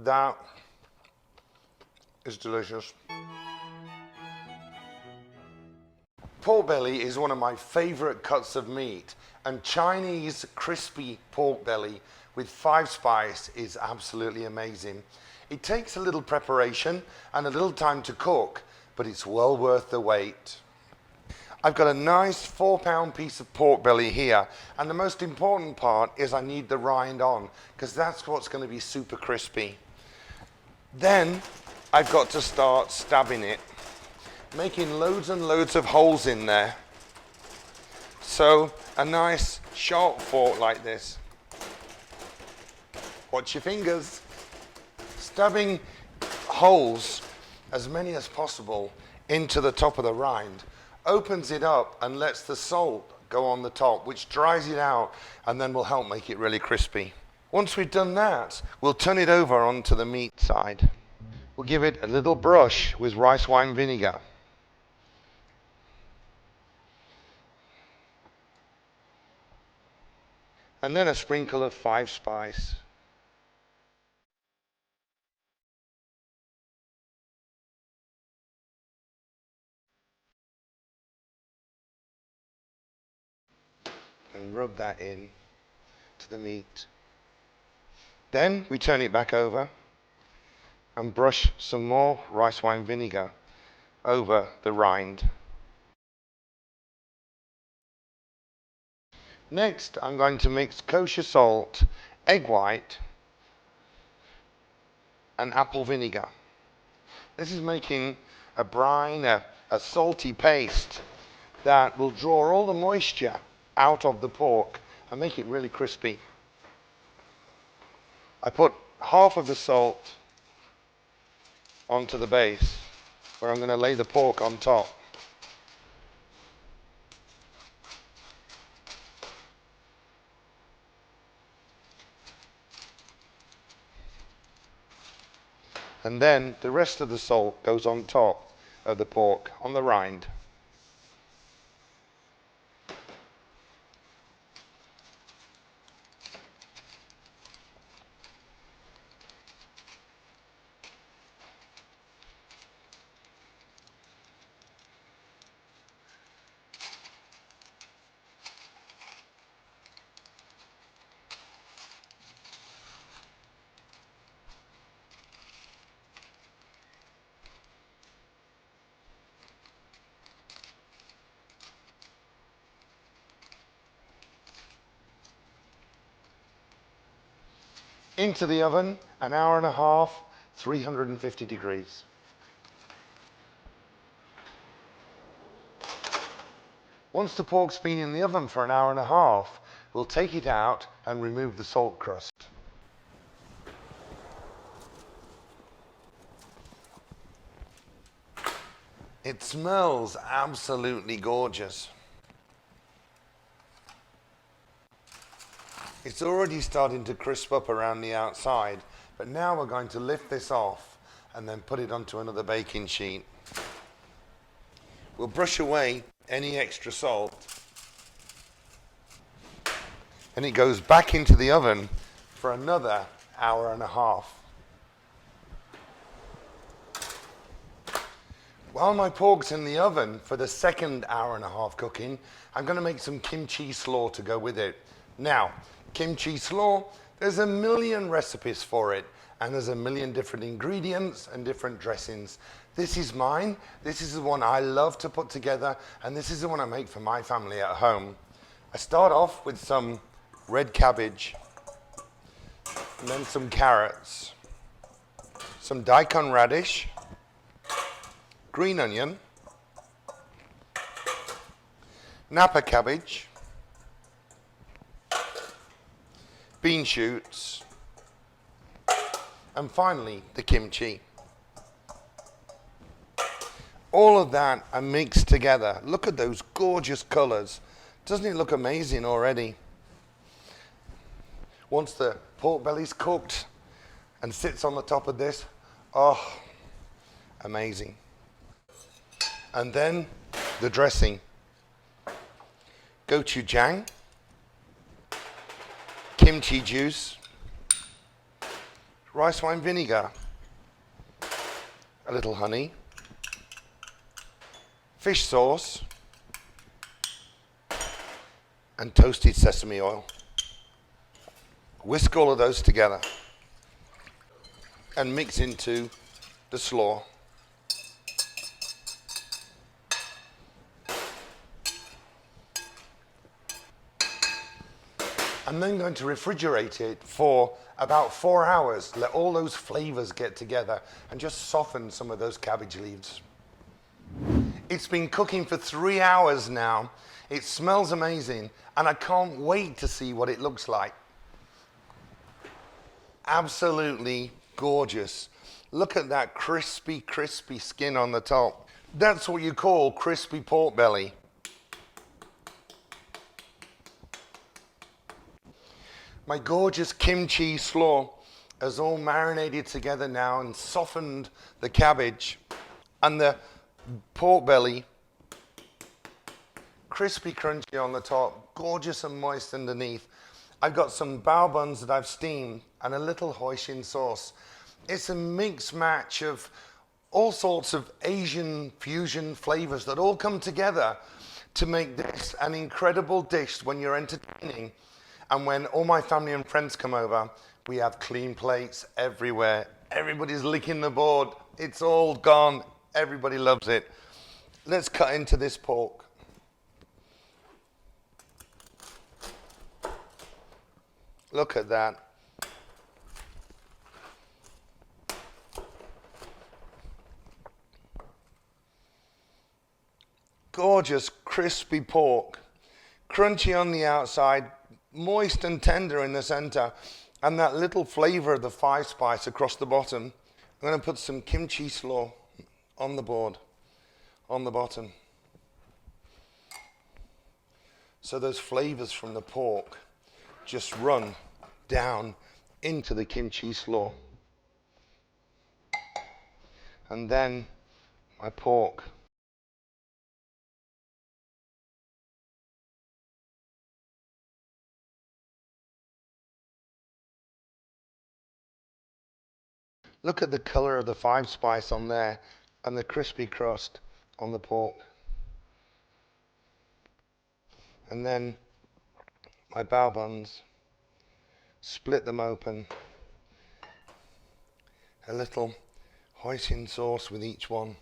That is delicious. Pork belly is one of my favorite cuts of meat, and Chinese crispy pork belly with 5 spice is absolutely amazing. It takes a little preparation and a little time to cook, but it's well worth the wait. I've got a nice 4-pound piece of pork belly here, and the most important part is I need the rind on, because that's what's going to be super crispy. Then I've got to start stabbing it, making loads and loads of holes in there. So a nice sharp fork like this. Watch your fingers. Stabbing holes, as many as possible, into the top of the rind opens it up and lets the salt go on the top, which dries it out and then will help make it really crispy. Once we've done that, we'll turn it over onto the meat side. We'll give it a little brush with rice wine vinegar. And then a sprinkle of 5 spice. And rub that in to the meat. Then we turn it back over and brush some more rice wine vinegar over the rind. Next, I'm going to mix kosher salt, egg white, and apple vinegar. This is making a brine, a salty paste that will draw all the moisture out of the pork and make it really crispy. I put half of the salt onto the base, where I'm going to lay the pork on top. And then the rest of the salt goes on top of the pork on the rind. Into the oven, an hour and a half, 350 degrees. Once the pork's been in the oven for an hour and a half, we'll take it out and remove the salt crust. It smells absolutely gorgeous. It's already starting to crisp up around the outside, but now we're going to lift this off and then put it onto another baking sheet. We'll brush away any extra salt, and it goes back into the oven for another hour and a half. While my pork's in the oven for the second hour and a half cooking, I'm going to make some kimchi slaw to go with it. Now, kimchi slaw, there's a million recipes for it, and there's a million different ingredients and different dressings. This is mine. This is the one I love to put together, and this is the one I make for my family at home. I start off with some red cabbage, and then some carrots, some daikon radish, green onion, napa cabbage, bean shoots, and finally the kimchi. All of that are mixed together. Look at those gorgeous colors. Doesn't it look amazing already? Once the pork belly's cooked and sits on the top of this, oh, amazing. And then the dressing. Gochujang, kimchi juice, rice wine vinegar, a little honey, fish sauce, and toasted sesame oil. Whisk all of those together and mix into the slaw. I'm then going to refrigerate it for about 4 hours. Let all those flavors get together and just soften some of those cabbage leaves. It's been cooking for 3 hours now. It smells amazing, and I can't wait to see what it looks like. Absolutely gorgeous. Look at that crispy, crispy skin on the top. That's what you call crispy pork belly. My gorgeous kimchi slaw has all marinated together now and softened the cabbage and the pork belly. Crispy, crunchy on the top, gorgeous and moist underneath. I've got some bao buns that I've steamed and a little Hoisin sauce. It's a mix match of all sorts of Asian fusion flavors that all come together to make this an incredible dish when you're entertaining. And when all my family and friends come over, we have clean plates everywhere. Everybody's licking the board. It's all gone. Everybody loves it. Let's cut into this pork. Look at that. Gorgeous, crispy pork. Crunchy on the outside, moist and tender in the center, and that little flavor of the 5-spice across the bottom. I'm going to put some kimchi slaw on the board, on the bottom. So those flavors from the pork just run down into the kimchi slaw. And then my pork. Look at the color of the 5-spice on there and the crispy crust on the pork. And then my bao buns, split them open, a little Hoisin sauce with each one.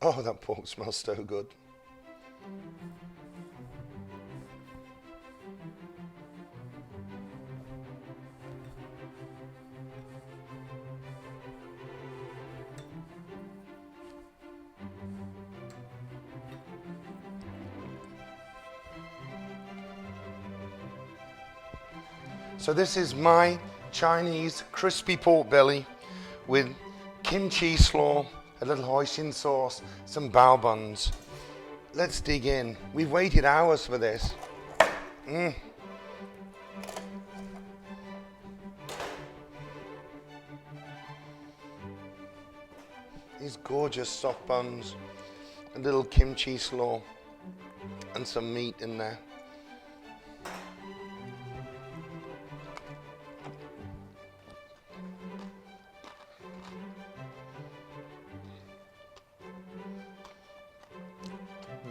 Oh, that pork smells so good. So this is my Chinese crispy pork belly with kimchi slaw, a little Hoisin sauce, some bao buns. Let's dig in. We've waited hours for this. These gorgeous soft buns, a little kimchi slaw, and some meat in there.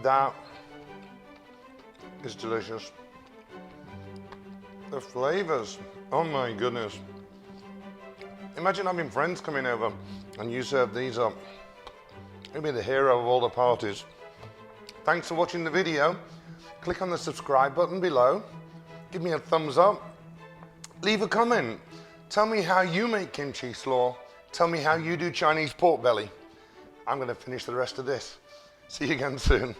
That is delicious. The flavors, oh my goodness. Imagine having friends coming over and you serve these up. You'll be the hero of all the parties. Thanks for watching the video. Click on the subscribe button below. Give me a thumbs up. Leave a comment. Tell me how you make kimchi slaw. Tell me how you do Chinese pork belly. I'm going to finish the rest of this. See you again soon.